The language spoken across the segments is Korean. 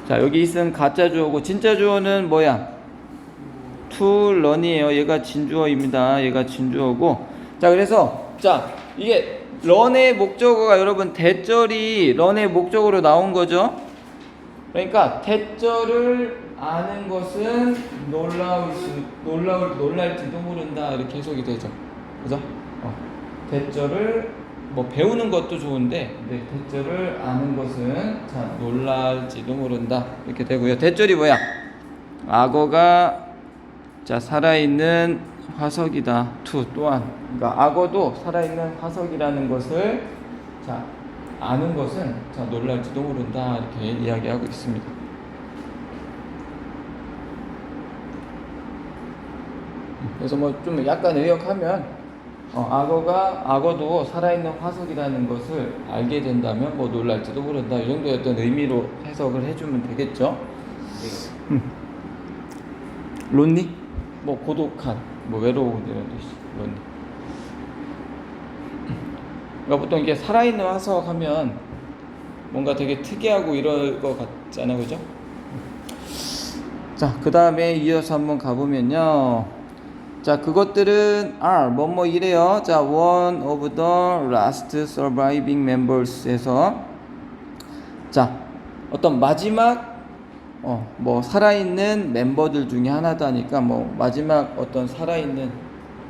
자, 여기 있은 가짜 주어고 진짜 주어는 뭐야? to learn이에요. 얘가 진주어입니다. 얘가 진주어고. 자, 그래서 자, 이게 learn의 목적어가 여러분 대절이 lear의 목적어로 나온 거죠. 그러니까 대절을 아는 것은 놀랄지도 모른다 이렇게 해석이 되죠. 그죠? 대절을 뭐 배우는 것도 좋은데 대절을 아는 것은 자 놀랄지도 모른다 이렇게 되고요. 대절이 뭐야? 악어가 자 살아있는 화석이다. 또한 그러니까 악어도 살아있는 화석이라는 것을 자 아는 것은 자 놀랄지도 모른다 이렇게 이야기하고 있습니다. 그래서 뭐 좀 약간 의역하면 악어도 살아있는 화석이라는 것을 알게 된다면 뭐 놀랄지도 모른다 이 정도의 어떤 의미로 해석을 해주면 되겠죠. 론니? 뭐 고독한, 뭐 외로운 이런 뜻이 론니. 그러니까 보통 이게 살아있는 화석 하면 뭔가 되게 특이하고 이럴 것 같잖아요, 그죠? 자, 그 다음에 이어서 한번 가보면요. 자, 그것들은 are 뭐뭐 이래요. 자, one of the last surviving members에서 자, 어떤 마지막 뭐 살아있는 멤버들 중에 하나다니까 뭐 마지막 어떤 살아있는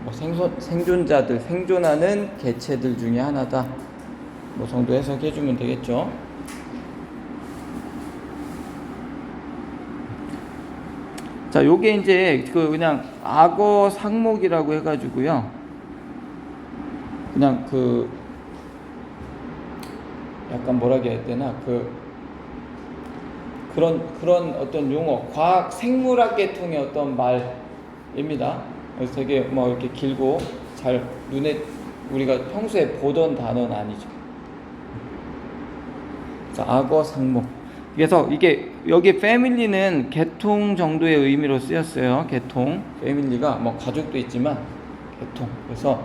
뭐 생존자들, 생존하는 개체들 중에 하나다. 뭐 정도 해석해 주면 되겠죠. 자, 요게 이제 그냥 악어 상목이라고 해가지고요. 그냥 약간 뭐라고 해야 되나 그런 어떤 용어, 과학 생물학 계통의 어떤 말입니다. 그래서 되게 뭐 이렇게 길고 잘 눈에 우리가 평소에 보던 단어는 아니죠. 자, 악어 상목. 그래서 이게 여기 패밀리는 계통 정도의 의미로 쓰였어요. 계통, 패밀리가 뭐 가족도 있지만 계통. 그래서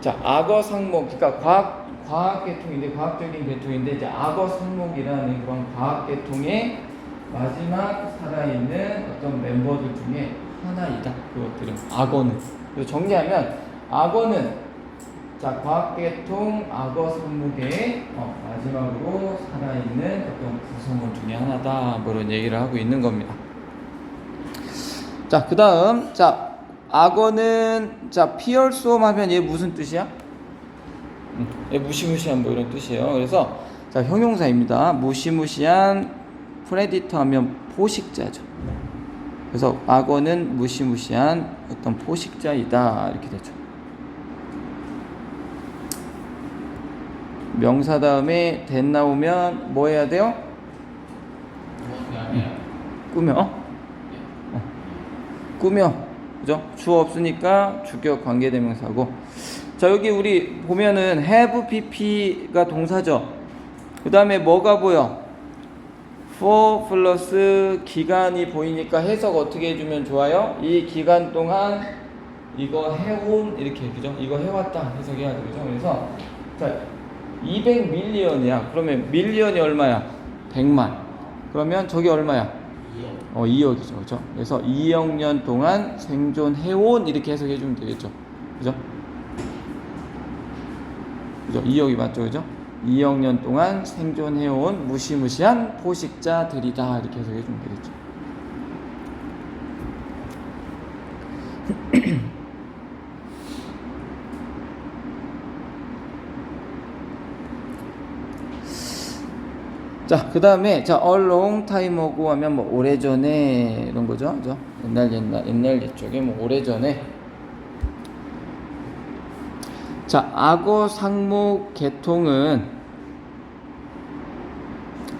자 악어 상목, 그러니까 과학 계통인데 과학적인 계통인데 이제 악어 상목이라는 그런 과학 계통의 마지막 살아있는 어떤 멤버들 중에 하나이다. 그것들은 악어는. 그래서 정리하면 악어는 자, 과학계통 악어 상목의 마지막으로 살아있는 어떤 구성원 중에 하나다. 뭐 이런 얘기를 하고 있는 겁니다. 자, 그 다음, 자, 악어는, 자, 피얼수엄 하면 얘 무슨 뜻이야? 얘 무시무시한 뭐 이런 뜻이에요. 그래서, 자, 형용사입니다. 무시무시한 프레디터 하면 포식자죠. 그래서 악어는 무시무시한 어떤 포식자이다. 이렇게 되죠. 명사 다음에 된 나오면 뭐 해야 돼요? 꾸며. 꾸며. 그죠? 주어 없으니까 주격 관계대명사고. 자, 여기 우리 보면은 have pp가 동사죠. 그 다음에 뭐가 보여? for 플러스 기간이 보이니까 해석 어떻게 해주면 좋아요? 이 기간 동안 이거 해온 이렇게 그죠? 이거 해왔다 해석해야 되죠. 그래서 자 200밀리언이야. 그러면 밀리언이 얼마야? 100만. 그러면 저게 얼마야? 2억이죠. 그죠? 그래서 2억 년 동안 생존해온 이렇게 해석해 주면 되겠죠. 그죠? 그죠? 2억이 맞죠? 그죠? 2억 년 동안 생존해온 무시무시한 포식자들이다. 이렇게 해석해 주면 되겠죠. 자, 그 다음에, 자, a long time ago 하면 뭐, 오래전에, 이런 거죠. 그죠? 옛날 옛적에 뭐, 오래전에. 자, 악어 상목 계통은,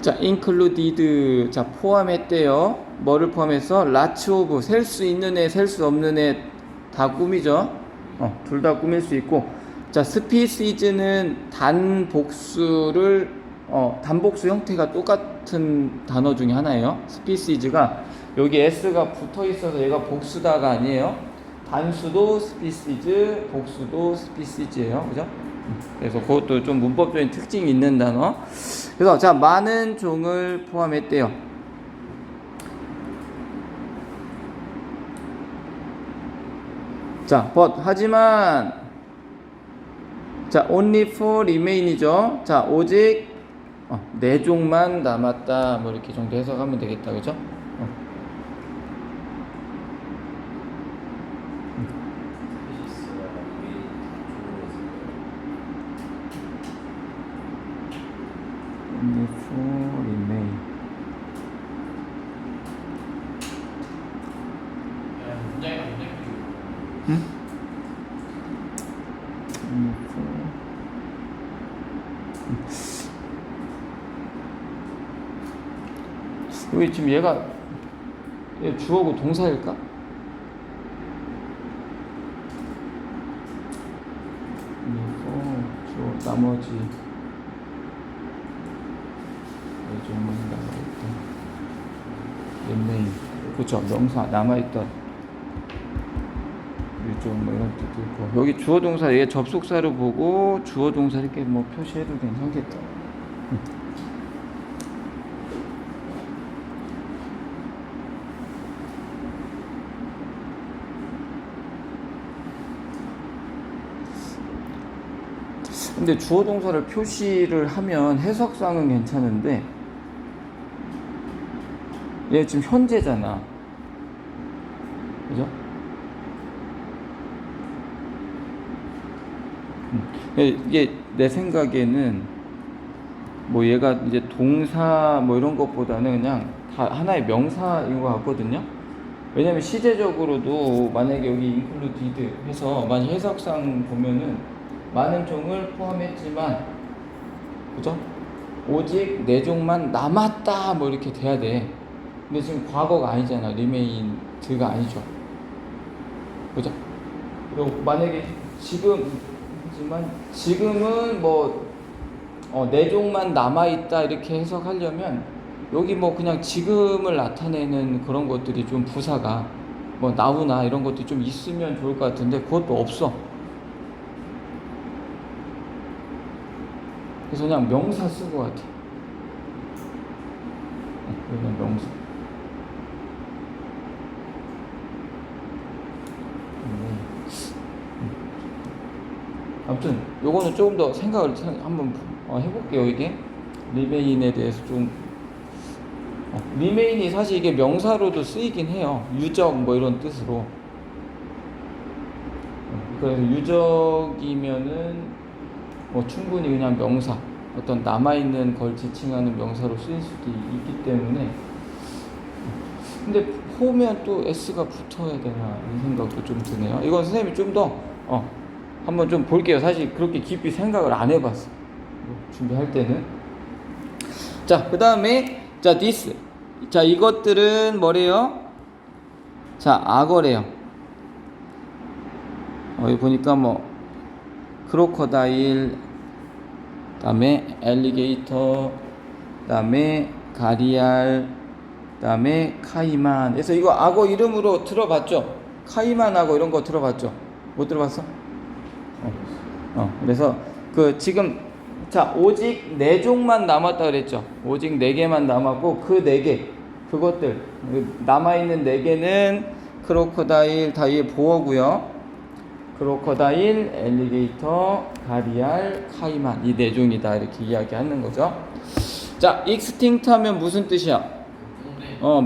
자, included, 자, 포함했대요. 뭐를 포함해서? lots of, 셀 수 있는 애, 셀 수 없는 애, 다 꾸미죠. 둘 다 꾸밀 수 있고. 자, species는 단복수를 단복수 형태가 똑같은 단어 중에 하나예요. 스피시즈가 여기 s가 붙어 있어서 얘가 복수다가 아니에요. 단수도 스피시즈, 복수도 스피시즈예요. 그죠? 그래서 그것도 좀 문법적인 특징이 있는 단어. 그래서 자, 많은 종을 포함했대요. 자, but 하지만 자, only for remain이죠. 자, 오직 네 종만 남았다. 뭐 이렇게 정도 해석하면 되겠다. 그죠? only for remain. 응? 여기 지금 얘 주어고 동사일까? 주어 나머지 예종만 남아있던 remain, 그쵸, 명사 남아있던 예종 뭐 이런 뜻도 있고, 여기 주어 동사 얘 접속사로 보고 주어 동사 이렇게 뭐 표시해도 괜찮겠다. 근데 주어 동사를 표시를 하면 해석상은 괜찮은데 얘 지금 현재잖아. 그죠? 이게 내 생각에는 뭐 얘가 이제 동사 뭐 이런 것보다는 그냥 다 하나의 명사인 것 같거든요. 왜냐면 시제적으로도 만약에 여기 included 해서 만약 해석상 보면은 많은 종을 포함했지만, 그죠? 오직 네 종만 남았다 뭐 이렇게 돼야 돼. 근데 지금 과거가 아니잖아. remained가 아니죠. 그죠? 그리고 만약에 지금은 뭐 네 종만 남아있다 이렇게 해석하려면 여기 뭐 그냥 지금을 나타내는 그런 것들이 좀 부사가 뭐 now나 이런 것들이 좀 있으면 좋을 것 같은데 그것도 없어. 그래서 그냥 명사 쓴 것 같아. 그냥 명사. 아무튼 요거는 조금 더 생각을 한번 해볼게요. 이게 리메인에 대해서 좀 리메인이 사실 이게 명사로도 쓰이긴 해요. 유적 뭐 이런 뜻으로. 그래서 유적이면은 뭐 충분히 그냥 명사, 어떤 남아있는 걸 지칭하는 명사로 쓰일 수도 있기 때문에. 근데 포면 또 s가 붙어야 되나 이 생각도 좀 드네요. 이건 선생님이 좀 더 한번 좀 볼게요. 사실 그렇게 깊이 생각을 안 해봤어, 준비할 때는. 자, 그 다음에 자, this. 자, 이것들은 뭐래요? 자, 악어래요. 여기 보니까 뭐 크로커다일, 그다음에 엘리게이터, 그다음에 가리알, 그다음에 카이만. 그래서 이거 악어 이름으로 들어봤죠? 카이만 악어 이런 거 들어봤죠? 못 들어봤어? 그래서 그 지금 자, 오직 네 종만 남았다 그랬죠? 오직 네 개만 남았고 그 네 개, 그것들 남아있는 네 개는 크로커다일, 다 위에 보어고요. 크로커다일, 엘리게이터, 가리알, 카이만, 이 네 종이다 이렇게 이야기하는 거죠. 자, extinct 하면 무슨 뜻이야?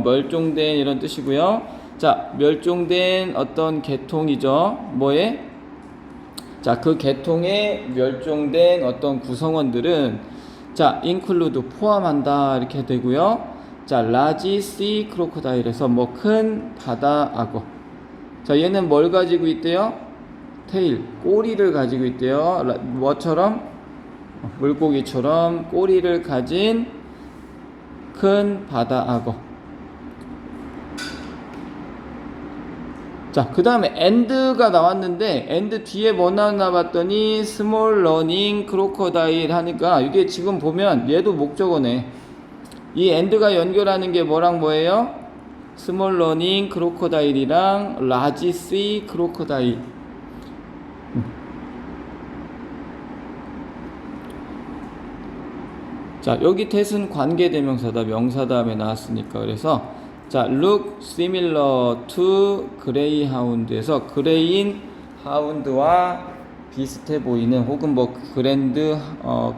멸종된 이런 뜻이고요. 자, 멸종된 어떤 계통이죠. 뭐에? 자, 그 계통에 멸종된 어떤 구성원들은 자, include 포함한다 이렇게 되고요. 자, large sea crocodile에서 뭐 큰 바다 악어. 자, 얘는 뭘 가지고 있대요? 테일, 꼬리를 가지고 있대요. 뭐처럼? 물고기처럼 꼬리를 가진 큰 바다 악어. 자, 그 다음에 and가 나왔는데 and 뒤에 뭐 나왔나 봤더니 small running crocodile 하니까 이게 지금 보면 얘도 목적어네. 이 and가 연결하는 게 뭐랑 뭐예요? 스몰 러닝 크로코다일이랑 라지 씨 크로코다일. 자, 여기 that은 관계대명사다. 명사 다음에 나왔으니까. 그래서 자, look similar to greyhound에서 그레인 하운드와 비슷해 보이는 혹은 뭐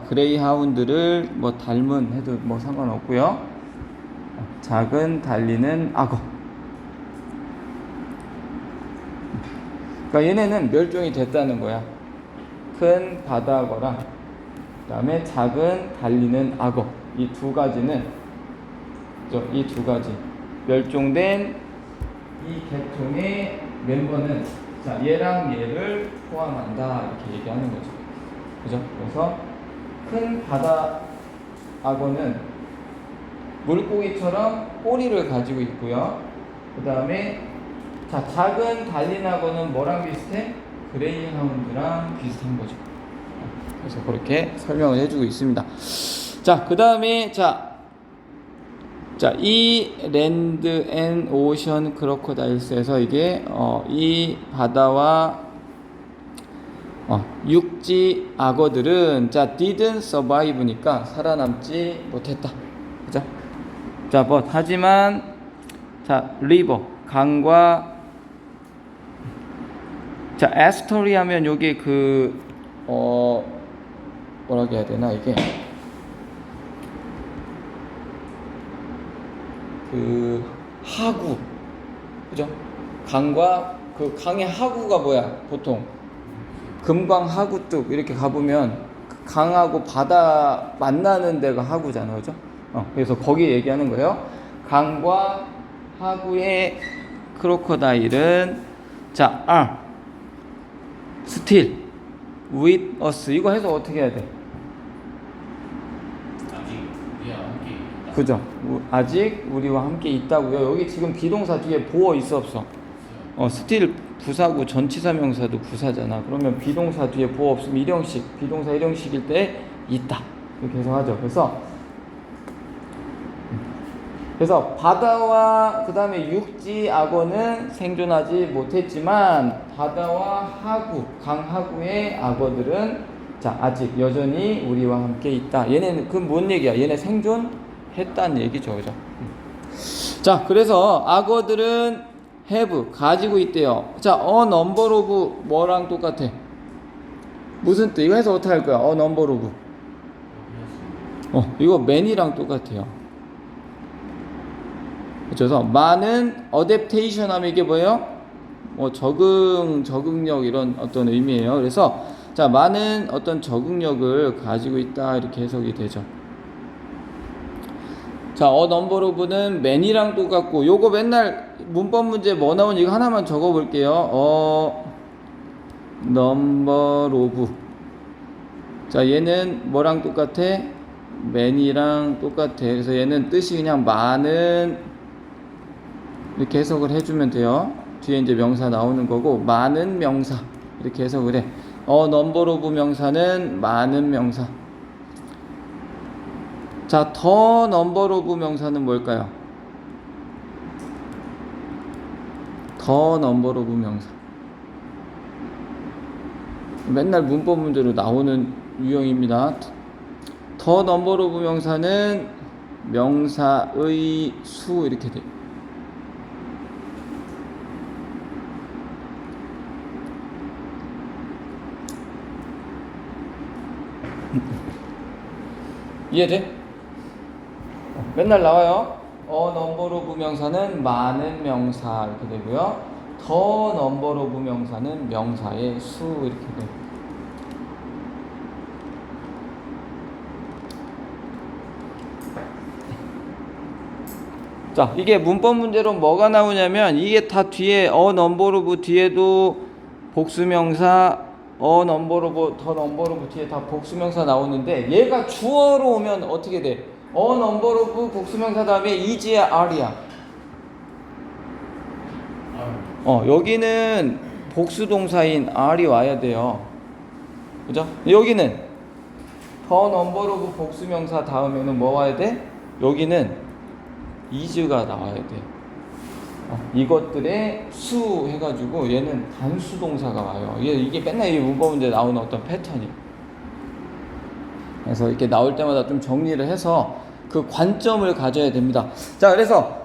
그레이하운드를 뭐 닮은 해도 뭐 상관없고요. 작은 달리는 악어. 그러니까 얘네는 멸종이 됐다는 거야. 큰 바다악어랑 그다음에 작은 달리는 악어. 이 두 가지는 이 두 가지 멸종된 이 계통의 멤버는 자, 얘랑 얘를 포함한다 이렇게 얘기하는 거죠. 그죠? 그래서 큰 바다 악어는 물고기처럼 꼬리를 가지고 있고요. 그 다음에 자, 작은 달린 악어는 뭐랑 비슷해? 그레이하운드랑 비슷한 거죠. 그래서 그렇게 설명을 해주고 있습니다. 자, 그 다음에 이 랜드 앤 오션 크로코다일스에서 이게 이 바다와 육지 악어들은 didn't survive니까 살아남지 못했다. 그죠? 자, 하지만 리버 강과 에스터리 하면 요게 뭐라고 해야 되나 이게 하구, 그죠? 강과 강의 하구가 뭐야? 보통 금강 하구뚝 이렇게 가보면 강하고 바다 만나는 데가 하구잖아, 그죠? 그래서 거기 얘기하는 거예요. 강과 하구의 크로코다일은 are still with us. 이거 해서 어떻게 해야 돼? 그죠? 아직 우리와 함께 있다고요. 여기 지금 비동사 뒤에 보어 있어 없어? 스틸 부사고 전치사명사도 부사잖아. 그러면 비동사 뒤에 보어 없으면 일형식, 비동사 일형식일 때 있다 이렇게 해석하죠. 그래서 바다와 그 다음에 육지 악어는 생존하지 못했지만 바다와 하구, 강하구의 악어들은 아직 여전히 우리와 함께 있다. 얘네는 뭔 얘기야? 얘네 생존했다는 얘기죠, 그죠? 자, 그래서 악어들은 have 가지고 있대요. 자, a number of 뭐랑 똑같아? 무슨 뜻? 이거 해서 어떻게 할 거야? a number of. 이거 many랑 똑같아요. 그래서 많은 adaptation 하면 이게 뭐예요? 적응력 이런 어떤 의미예요. 그래서 많은 어떤 적응력을 가지고 있다 이렇게 해석이 되죠. a number of는 many랑 똑같고 요거 맨날 문법 문제 뭐 나오는지 이거 하나만 적어 볼게요. number of. 얘는 뭐랑 똑같아? many랑 똑같아. 그래서 얘는 뜻이 그냥 많은 이렇게 해석을 해주면 돼요. 뒤에 이제 명사 나오는 거고 많은 명사 이렇게 해석을 해. number of 명사는 많은 명사. 더 number of 명사는 뭘까요? 더 number of 명사. 맨날 문법 문제로 나오는 유형입니다. 더 number of 명사는 명사의 수 이렇게 돼요. 이해돼? 맨날 나와요. number of 명사는 많은 명사 이렇게 되고요. 더 number of 명사는 명사의 수 이렇게 돼요. 자, 이게 문법 문제로 뭐가 나오냐면 이게 다 뒤에 number of 뒤에도 복수명사 number of, 더 number of 뒤에 다 복수명사 나오는데 얘가 주어로 오면 어떻게 돼? number of 복수명사 다음에 is야 are야? 여기는 복수동사인 are이 와야 돼요. 그죠? 여기는 더 number of 복수명사 다음에는 뭐 와야 돼? 여기는 is가 나와야 돼. 이것들의 수 해가지고 얘는 단수 동사가 와요. 이게 맨날 이 문법 문제 나오는 어떤 패턴이에요. 그래서 이렇게 나올 때마다 좀 정리를 해서 그 관점을 가져야 됩니다. 자, 그래서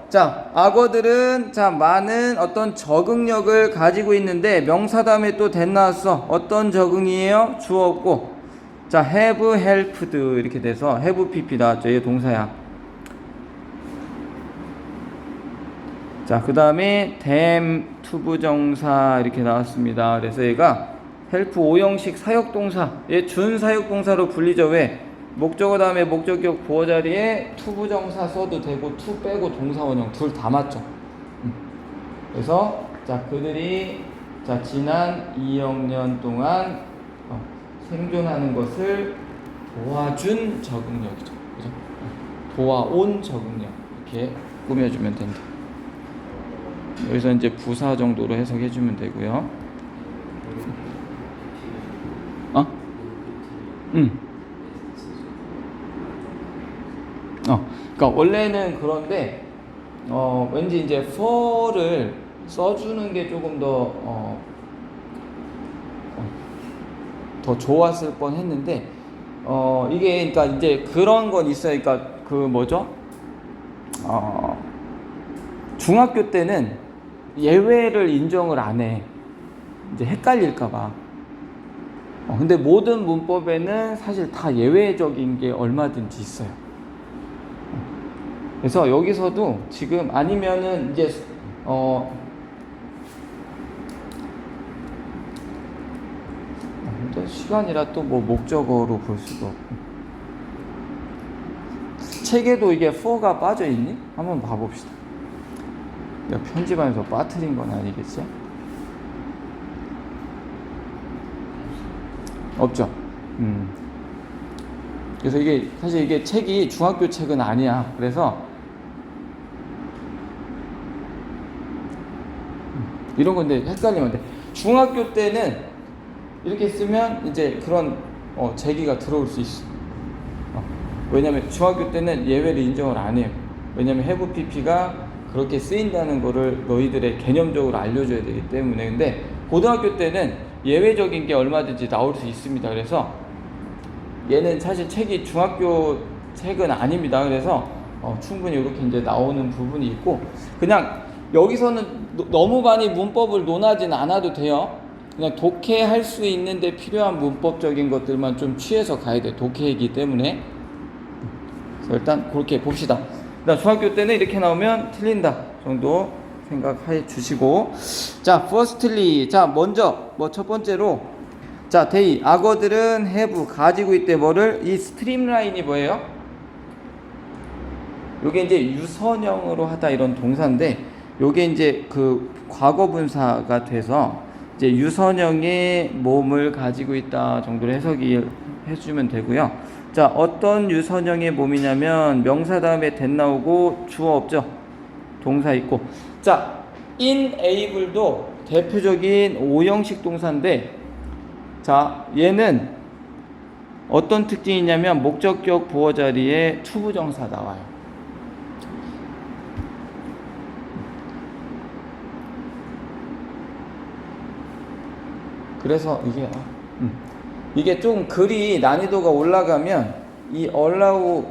악어들은 많은 어떤 적응력을 가지고 있는데 명사 다음에 또 that 나왔어. 어떤 적응이에요? 주어 없고 have helped 이렇게 돼서 have pp 나왔죠. 얘 동사야. 그 다음에 them 투부정사 이렇게 나왔습니다. 그래서 얘가 help 5형식 사역동사, 얘 준사역동사로 불리죠. 왜? 목적어 다음에 목적격 보어 자리에 투부정사 써도 되고 to 빼고 동사원형 둘 다 맞죠. 그래서 그들이 지난 2억 년 동안 생존하는 것을 도와준 적응력이죠. 그죠? 도와온 적응력 이렇게 꾸며주면 된다. 여기서 이제 부사 정도로 해석해주면 되고요. 그러니까 원래는 그런데 왠지 이제 for를 써주는 게 조금 더 좋았을 뻔했는데 이게 그러니까 이제 그런 건 있어요. 그러니까 그 뭐죠? 중학교 때는 예외를 인정을 안 해. 이제 헷갈릴까봐. 근데 모든 문법에는 사실 다 예외적인 게 얼마든지 있어요. 그래서 여기서도 지금 아니면은 이제 근데 시간이라 또 뭐 목적어로 볼 수도 없고 책에도 이게 for가 빠져 있니? 한번 봐봅시다. 내가 편집하면서 빠뜨린 건 아니겠지? 없죠. 그래서 이게 사실 이게 책이 중학교 책은 아니야. 그래서 이런 건데 헷갈리면 돼. 중학교 때는 이렇게 쓰면 이제 그런 제기가 들어올 수 있어. 왜냐면 중학교 때는 예외를 인정을 안 해요. 왜냐면 have pp가 그렇게 쓰인다는 거를 너희들의 개념적으로 알려줘야 되기 때문에. 근데 고등학교 때는 예외적인 게 얼마든지 나올 수 있습니다. 그래서 얘는 사실 책이 중학교 책은 아닙니다. 그래서 충분히 이렇게 이제 나오는 부분이 있고, 그냥 여기서는 너무 많이 문법을 논하진 않아도 돼요. 그냥 독해할 수 있는데 필요한 문법적인 것들만 좀 취해서 가야 돼. 독해이기 때문에. 그래서 일단 그렇게 봅시다. 일단 중학교 때는 이렇게 나오면 틀린다 정도 생각해 주시고, firstly, 먼저 첫 번째로 they, 악어들은 have 가지고 있대. 뭐를? 이 스트림라인이 뭐예요? 요게 이제 유선형으로 하다 이런 동사인데, 요게 이제 그 과거분사가 돼서 이제 유선형의 몸을 가지고 있다 정도로 해석이 해주면 되고요. 어떤 유선형의 몸이냐면 명사 다음에 that 나오고 주어 없죠. 동사 있고. enable도 대표적인 5형식 동사인데, 얘는 어떤 특징이 있냐면 목적격 보어 자리에 투부정사 나와요. 그래서 이게 좀 글이 난이도가 올라가면 이 allow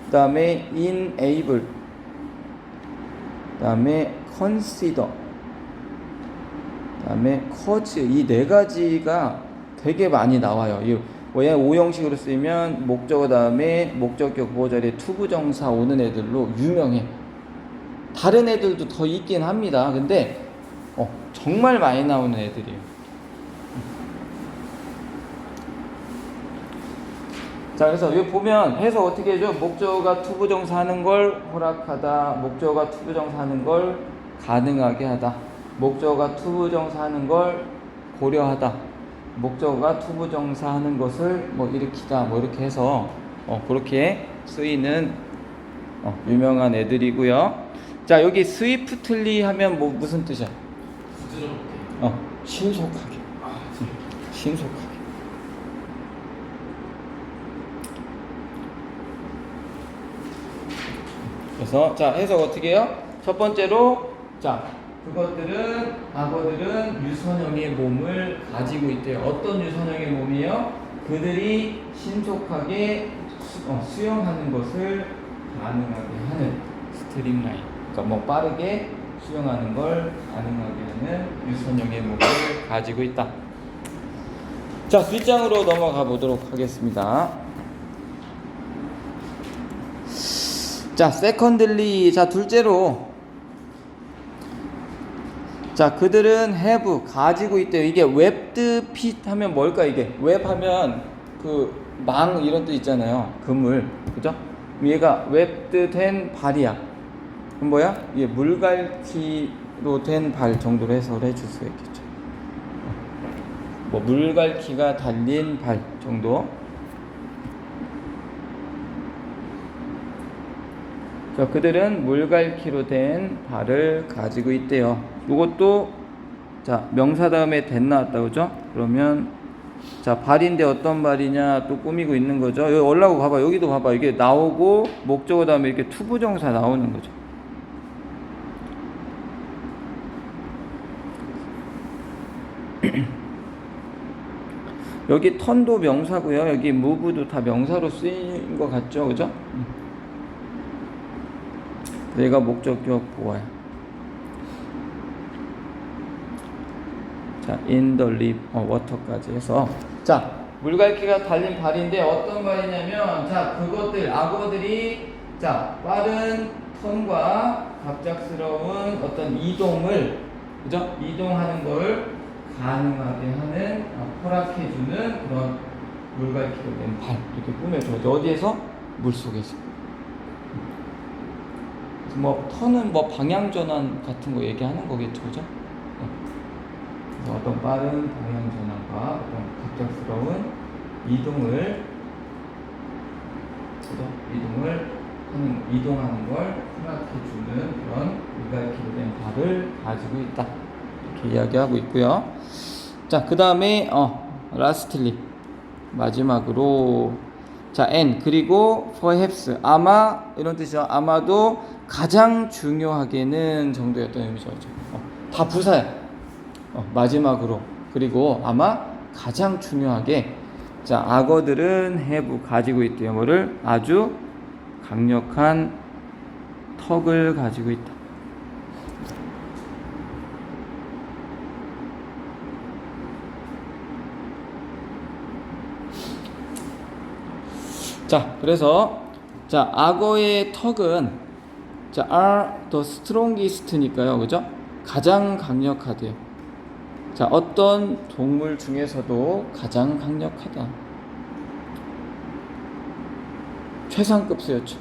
그다음에 enable 그다음에 consider 그다음에 cause 이 네 가지가 되게 많이 나와요. 왜 5형식으로 쓰이면 목적어 다음에 목적격 보어 자리에 투부정사 오는 애들로 유명해. 다른 애들도 더 있긴 합니다. 근데 정말 많이 나오는 애들이에요. 그래서 여기 보면 해석 어떻게 해줘? 목적어가 투부정사 하는 걸 허락하다, 목적어가 투부정사 하는 걸 가능하게 하다, 목적어가 투부정사 하는 걸 고려하다, 목적어가 투부정사 하는 것을 일으키다, 이렇게 해서 그렇게 쓰이는 유명한 애들이고요. 여기 스위프틀리 하면 무슨 뜻이야? 부드럽게. 신속하게. 신속하게. 그래서 해석 어떻게 해요? 첫 번째로 자, 그것들은 악어들은 유선형의 몸을 가지고 있대요. 어떤 유선형의 몸이에요? 그들이 신속하게 수영하는 것을 가능하게 하는 스트림라인. 그러니까 뭐 빠르게 수영하는 걸 가능하게 하는 유선형의 몸을 가지고 있다. 자, 뒷장으로 넘어가 보도록 하겠습니다. 자, 세컨들리. 자, 둘째로. 자, 그들은 have 가지고 있대요. 이게 웹드 핏 하면 뭘까? 이게 웹 하면 그 망 이런 뜻 있잖아요. 그물. 그죠? 얘가 웹드 된 발이야. 그럼 뭐야? 이게 물갈퀴로 된 발 정도로 해석을 해줄 수 있겠죠. 뭐 물갈퀴가 달린 발 정도. 자, 그들은 물갈퀴로 된 발을 가지고 있대요. 이것도 자, 명사 다음에 된 나왔다, 그죠? 그러면 자, 발인데 어떤 발이냐 또 꾸미고 있는 거죠. 여기 올라오고 봐봐. 여기도 봐봐. 이게 나오고 목적어 다음에 이렇게 투부정사 나오는 거죠. 여기 턴도 명사고요. 여기 move도 다 명사로 쓰인 것 같죠, 그죠? 얘가 목적격 보아요. 자, in the lip, water까지 해서 자, 물갈퀴가 달린 발인데 어떤 발이냐면 자, 그것들 악어들이 자, 빠른 턴과 갑작스러운 어떤 이동을 그죠? 이동하는 걸 가능하게 하는 허락해주는 그런 물갈퀴로 된 발 이렇게 꾸며줘야죠. 어디에서? 물속에서. 뭐 턴은 뭐 방향 전환 같은 거 얘기하는 거겠죠, 그죠? 그래서 어떤 빠른 방향 전환과 어떤 갑작스러운 이동을 이동하는 걸 허락해주는 그런 물갈퀴로 된 발을 가지고 있다. 이렇게 이야기하고 있고요. 자, 그 다음에 lastly 마지막으로 자, and 그리고 perhaps 아마 이런 뜻이죠. 아마도 가장 중요하게는 정도였던 의미죠. 다 부사야. 마지막으로 그리고 아마 가장 중요하게 자, 악어들은 have 가지고 있대요. 뭐를? 아주 강력한 턱을 가지고 있다. 자, 그래서 자, 악어의 턱은 자, are the strongest니까요. 그죠? 가장 강력하대요. 자, 어떤 동물 중에서도 가장 강력하다. 최상급 수였죠.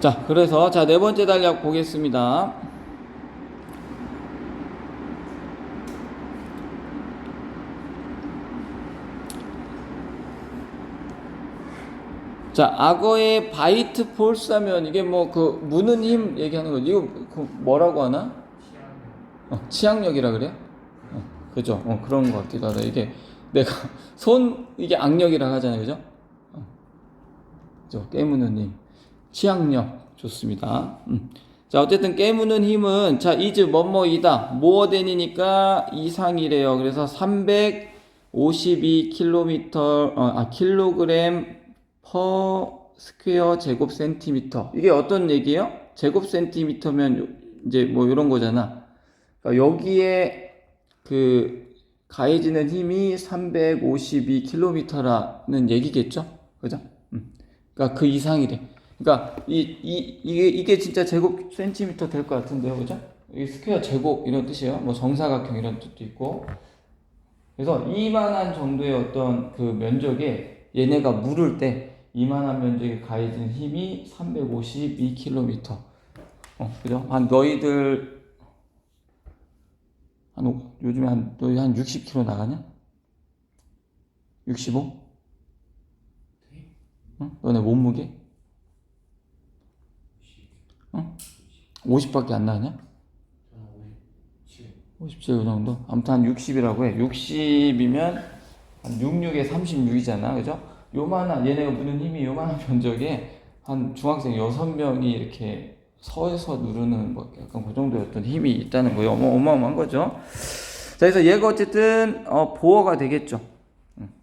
자, 그래서 자, 네 번째 단락 보겠습니다. 자, 악어의 바이트 폴스 하면 이게 뭐 그 무는 힘 얘기하는 거지. 이거 그 뭐라고 하나? 치악력이라 그래요? 그죠? 그런 것 같기도 하다. 이게 내가 이게 악력이라 하잖아요. 그죠? 그죠? 깨무는 힘. 치악력. 좋습니다. 자, 어쨌든 깨무는 힘은 자, is 뭐뭐이다. more than이니까 이상이래요. 그래서 352km 킬로그램 per 스퀘어 제곱 센티미터. 이게 어떤 얘기예요? 제곱 센티미터면 이제 뭐 이런 거잖아. 그러니까 여기에 그 가해지는 힘이 352km라는 얘기겠죠? 그죠? 그러니까 그 이상이래. 그러니까 이게 진짜 제곱 센티미터 될 것 같은데요, 그죠? 이 스퀘어 제곱 이런 뜻이에요. 뭐 정사각형 이런 뜻도 있고. 그래서 이만한 정도의 어떤 그 면적에 얘네가 물을 때 이만한 면적에 가해진 힘이 352km. 그죠? 한 너희들 요즘에 너희 한 60km 나가냐? 65? 응? 너네 몸무게? 50밖에 안 나가냐? 57 그 정도? 아무튼 한 60이라고 해. 60이면 한 66에 36이잖아. 그죠? 요만한, 얘네가 무는 힘이 요만한 견적에 한 중학생 6명이 이렇게 서서 누르는 뭐 약간 그 정도였던 힘이 있다는 거예요. 어마어마한 거죠. 자, 그래서 얘가 어쨌든 보어가 되겠죠.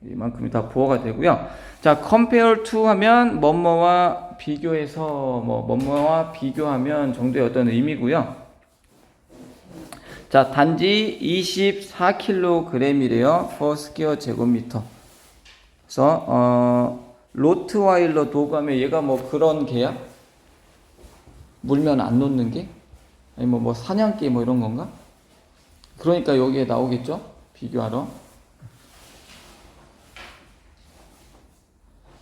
이만큼이 다 보어가 되고요. 자, compare to 하면 뭐뭐와 비교해서 뭐뭐와 비교하면 정도의 어떤 의미고요. 자, 단지 24kg이래요. per square 제곱미터. 그래서 로트와일러 도구하면 얘가 뭐 그런 개야? 물면 안 놓는 게? 아니 뭐 사냥개 뭐 이런 건가? 그러니까 여기에 나오겠죠? 비교하러.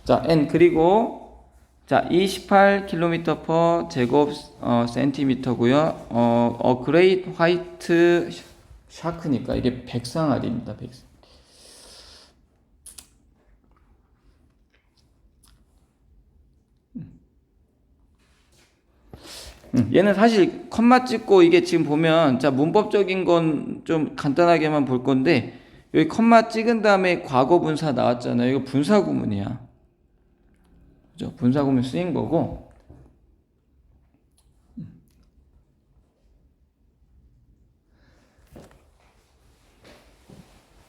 자, n 그리고 자, 28km per 제곱 센티미터고요. 그레이트 화이트 샤크니까 이게 백상아리입니다. 백상. 얘는 사실 컴마 찍고 이게 지금 보면 자 문법적인 건 좀 간단하게만 볼 건데 여기 컴마 찍은 다음에 과거 분사 나왔잖아요. 이거 분사 구문이야. 그죠? 분사 구문 쓰인 거고.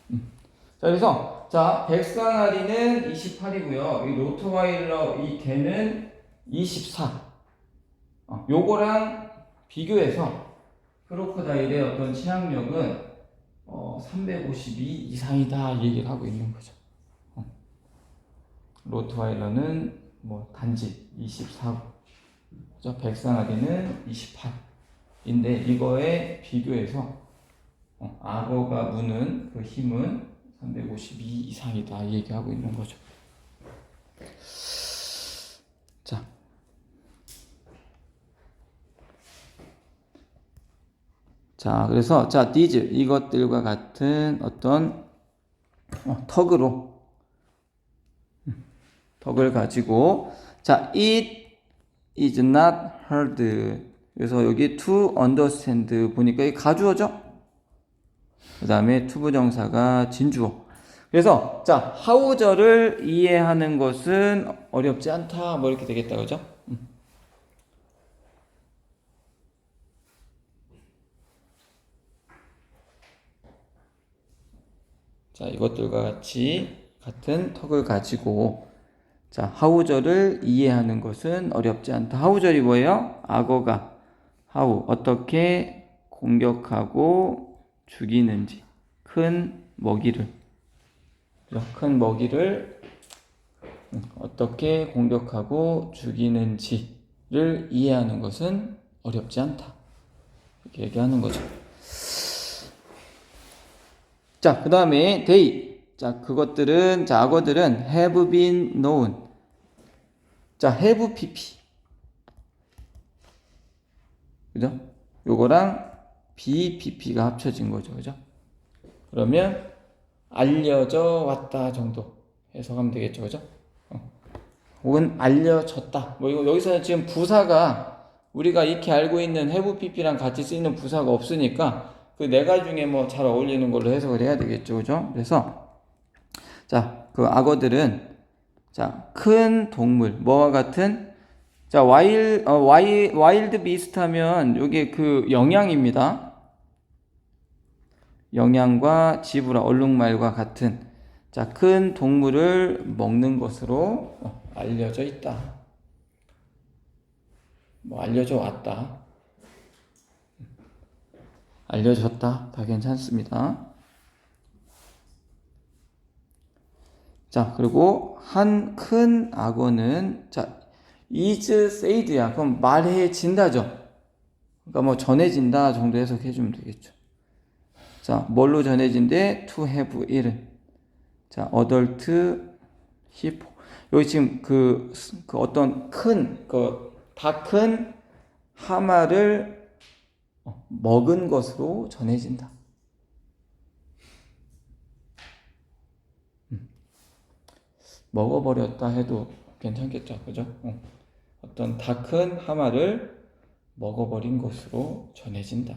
자, 그래서 자 백상아리는 28이고요. 이 로트와일러 이 개는 24. 요거랑 비교해서 크로커다일의 어떤 치악력은 352 이상이다 얘기를 하고 있는 거죠. 로트와일러는 뭐 단지 24고, 그죠? 백상아리는 28인데 이거에 비교해서 악어가 무는 그 힘은 352 이상이다 얘기하고 있는 거죠. 자. 자, 그래서, 자, these, 이것들과 같은 어떤, 턱을 가지고, 자, it is not hard. 그래서 여기 to understand 보니까 이 가주어죠? 그 다음에 투부정사가 진주어. 그래서, 자, how절을 이해하는 것은 어렵지 않다. 뭐 이렇게 되겠다. 그죠? 자, 이것들과 같이 같은 턱을 가지고 자, 하우절을 이해하는 것은 어렵지 않다. 하우절이 뭐예요? 악어가 하우 어떻게 공격하고 죽이는지 큰 먹이를 큰 먹이를 어떻게 공격하고 죽이는지를 이해하는 것은 어렵지 않다. 이렇게 얘기하는 거죠. 자, 그 다음에 they. 자, 그것들은, 자, 악어들은 have been known. 자, have pp. 그죠? 요거랑 bpp가 합쳐진 거죠. 그죠? 그러면 알려져 왔다 정도 해석하면 되겠죠. 그죠? 혹은 알려졌다. 뭐 이거 여기서는 지금 부사가 우리가 익히 알고 있는 have pp랑 같이 쓰이는 부사가 없으니까 그 네 가지 중에 뭐 잘 어울리는 걸로 해석을 해야 되겠죠. 그죠? 그래서 자, 그 악어들은 자, 큰 동물 뭐와 같은 자, 와일드 비스트 하면 요게 그 영양입니다. 영양과 지브라 얼룩말과 같은 자, 큰 동물을 먹는 것으로 알려져 있다. 뭐 알려져 왔다. 알려졌다. 다 괜찮습니다. 자, 그리고 한 큰 악어는 자, is said야. 그럼 말해진다죠. 그러니까 뭐 전해진다 정도 해석해 주면 되겠죠. 자, 뭘로 전해진대? to have it. 자, adult hippo. 여기 지금 그 어떤 다 큰 하마를 먹은 것으로 전해진다. 먹어버렸다 해도 괜찮겠죠, 그죠? 어떤 다 큰 하마를 먹어버린 것으로 전해진다.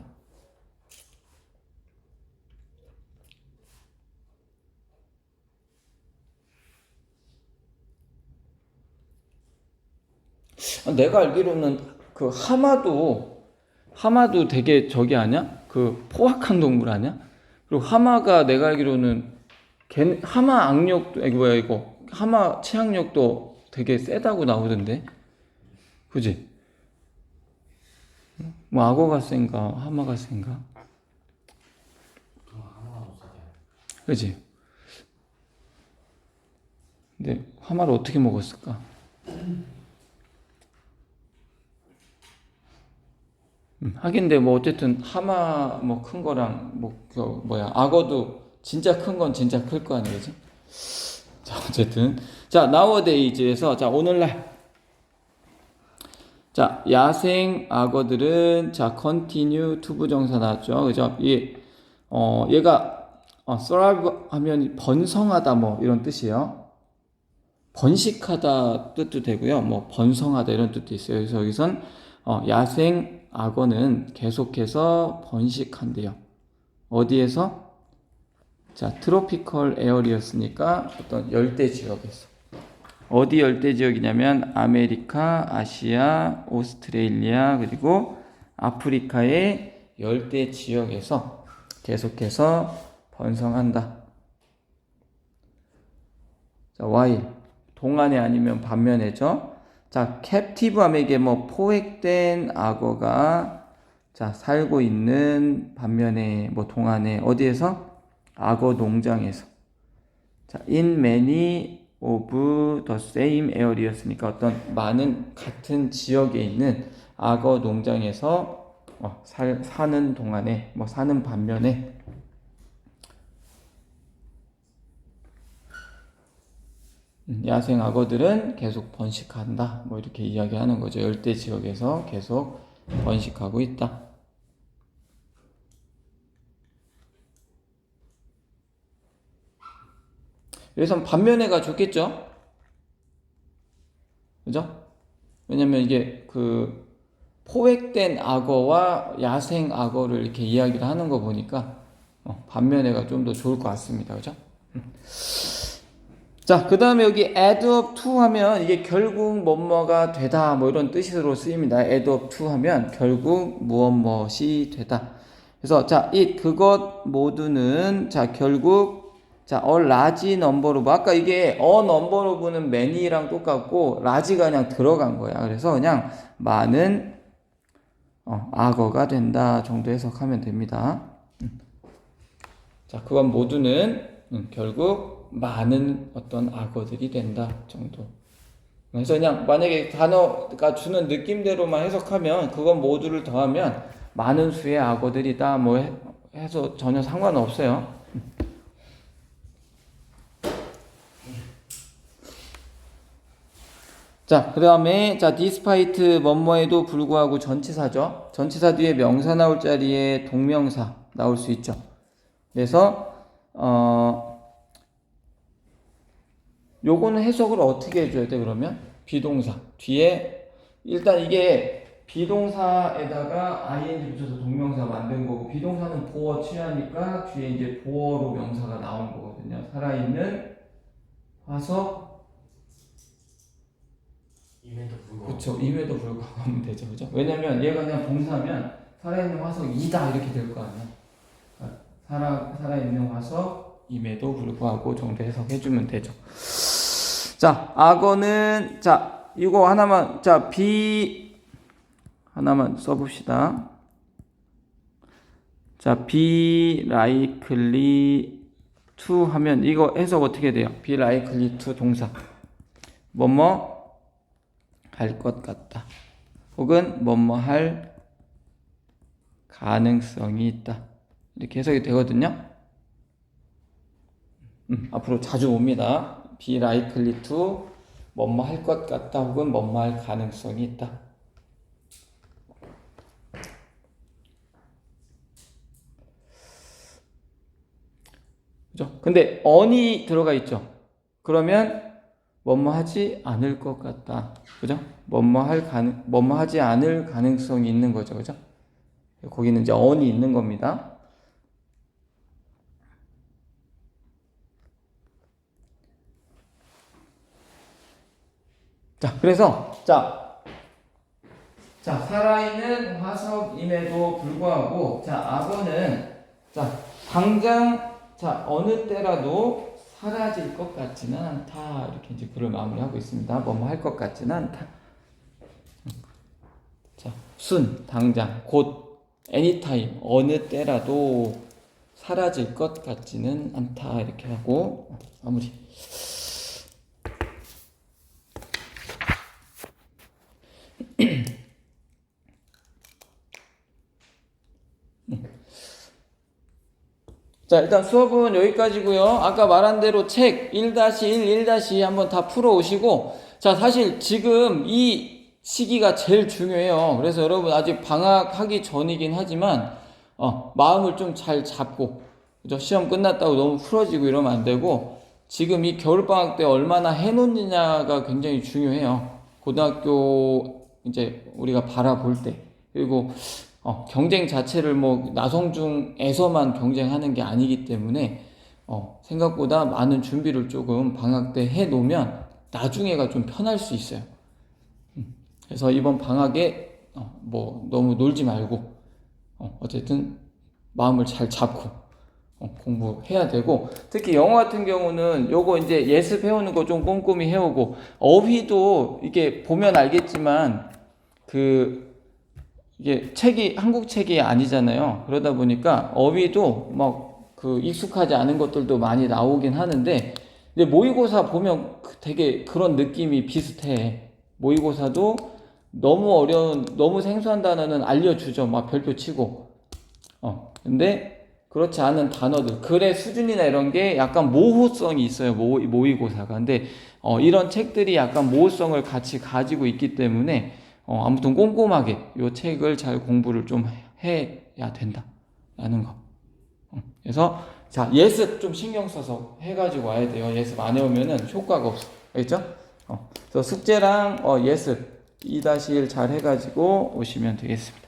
내가 알기로는 그 하마도 되게 저기 아니야? 그 포악한 동물 아니야? 그리고 하마가 내가 알기로는 하마 악력도 뭐야 이거 하마 치악력도 되게 세다고 나오던데, 그지? 뭐 악어가 센가 하마가 센가? 그지? 근데 하마를 어떻게 먹었을까? 하긴 근데 뭐 어쨌든 하마 뭐 큰 거랑 뭐 그 뭐야 악어도 진짜 큰 건 진짜 클 거 아니야, 그지? 자 어쨌든 자 nowadays에서 자 오늘날 자 야생 악어들은 자 continue 투부정사 나왔죠, 그죠? 얘가 thrive 하면 번성하다 뭐 이런 뜻이에요. 번식하다 뜻도 되고요, 뭐 번성하다 이런 뜻도 있어요. 그래서 여기선 야생 악어는 계속해서 번식한대요. 어디에서? 자, 트로피컬 에어리였으니까 어떤 열대 지역에서. 어디 열대 지역이냐면 아메리카, 아시아, 오스트레일리아 그리고 아프리카의 열대 지역에서 계속해서 번성한다. 자, while 동안에 아니면 반면에죠. 자, 캡티브함에 이게 뭐 포획된 악어가 자 살고 있는 반면에 뭐 동안에 어디에서? 악어 농장에서. 자, in many of the same area였으니까 어떤 많은 같은 지역에 있는 악어 농장에서 사는 동안에 뭐 사는 반면에 야생 악어들은 계속 번식한다. 뭐 이렇게 이야기하는 거죠. 열대 지역에서 계속 번식하고 있다. 여기서 반면에가 좋겠죠? 그죠? 왜냐면 이게 그 포획된 악어와 야생 악어를 이렇게 이야기를 하는 거 보니까 반면에가 좀 더 좋을 것 같습니다. 그죠? 자, 그 다음에 여기 add up to 하면 이게 결국 뭐뭐가 되다 뭐 이런 뜻으로 쓰입니다. add up to 하면 결국 무엇이 되다. 그래서 자, 그것 모두는 자 결국 자 a large number of 아까 이게 a number of는 many랑 똑같고 large가 그냥 들어간 거야. 그래서 그냥 많은 악어가 된다 정도 해석하면 됩니다. 자, 그건 모두는 결국 많은 어떤 악어들이 된다 정도. 그래서 그냥 만약에 단어가 주는 느낌대로만 해석하면 그건 모두를 더하면 많은 수의 악어들이다 뭐 해서 전혀 상관없어요. 자, 그 다음에 자 despite 뭐뭐에도 불구하고 전치사죠. 전치사 뒤에 명사 나올 자리에 동명사 나올 수 있죠. 그래서 요거는 해석을 어떻게 해줘야 돼? 그러면 비동사 뒤에 일단 이게 비동사에다가 ing 붙여서 동명사 만든 거고 비동사는 보어 취하니까 뒤에 이제 보어로 명사가 나온 거거든요. 살아있는 화석 임에도 불구하고. 그쵸, 임에도 불구하고 하면 되죠, 그죠? 왜냐면 얘가 그냥 동사면 살아있는 화석이다 이렇게 될 거 아니야. 살아있는 화석임에도 불구하고 정도 해석해주면 되죠. 자, 악어는 자 이거 하나만 자 하나만 써봅시다. 자, be likely to 하면 이거 해석 어떻게 돼요? be likely to 동사 뭐뭐 할 것 같다. 혹은 뭐뭐 할 가능성이 있다. 이렇게 해석이 되거든요. 앞으로 자주 옵니다. be likely to 뭐뭐 할 것 같다 혹은 뭐뭐 할 가능성이 있다. 그죠? 근데 on이 들어가 있죠. 그러면 뭐뭐 하지 않을 것 같다. 그죠? 뭐뭐 하지 않을 가능성이 있는 거죠. 그죠? 거기는 이제 on이 있는 겁니다. 자, 그래서 자 자, 살아있는 화석임에도 불구하고, 자, 악어는, 자, 당장, 자, 어느 때라도 사라질 것 같지는 않다. 이렇게 이제 글을 마무리하고 있습니다. 뭐뭐 할 것 같지는 않다. 자, 당장, 곧, anytime, 어느 때라도 사라질 것 같지는 않다. 이렇게 하고, 마무리. 자, 일단 수업은 여기까지고요. 아까 말한 대로 책 1-1, 1- 한번 다 풀어 오시고, 자, 사실 지금 이 시기가 제일 중요해요. 그래서 여러분 아직 방학하기 전이긴 하지만 마음을 좀 잘 잡고, 그죠? 시험 끝났다고 너무 풀어지고 이러면 안 되고, 지금 이 겨울방학 때 얼마나 해놓느냐가 굉장히 중요해요. 고등학교 이제 우리가 바라볼 때. 그리고 경쟁 자체를 뭐 나성중에서만 경쟁하는 게 아니기 때문에 생각보다 많은 준비를 조금 방학 때 해 놓으면 나중에가 좀 편할 수 있어요. 그래서 이번 방학에 뭐 너무 놀지 말고 어쨌든 마음을 잘 잡고 공부해야 되고, 특히 영어 같은 경우는 요거 이제 예습 해오는 거 좀 꼼꼼히 해오고, 어휘도 이게 보면 알겠지만 이게 책이 한국 책이 아니잖아요. 그러다 보니까 어휘도 막 익숙하지 않은 것들도 많이 나오긴 하는데, 근데 모의고사 보면 되게 그런 느낌이 비슷해. 모의고사도 너무 어려운, 너무 생소한 단어는 알려주죠. 막 별표 치고. 근데 그렇지 않은 단어들, 글의 수준이나 이런 게 약간 모호성이 있어요. 모의고사가. 근데 이런 책들이 약간 모호성을 같이 가지고 있기 때문에 아무튼 꼼꼼하게 이 책을 잘 공부를 좀 해야 된다라는 거. 그래서 자, 예습 좀 신경 써서 해가지고 와야 돼요. 예습 안 해오면은 효과가 없어. 알겠죠? 그래서 숙제랑 예습 2-1 잘 해가지고 오시면 되겠습니다.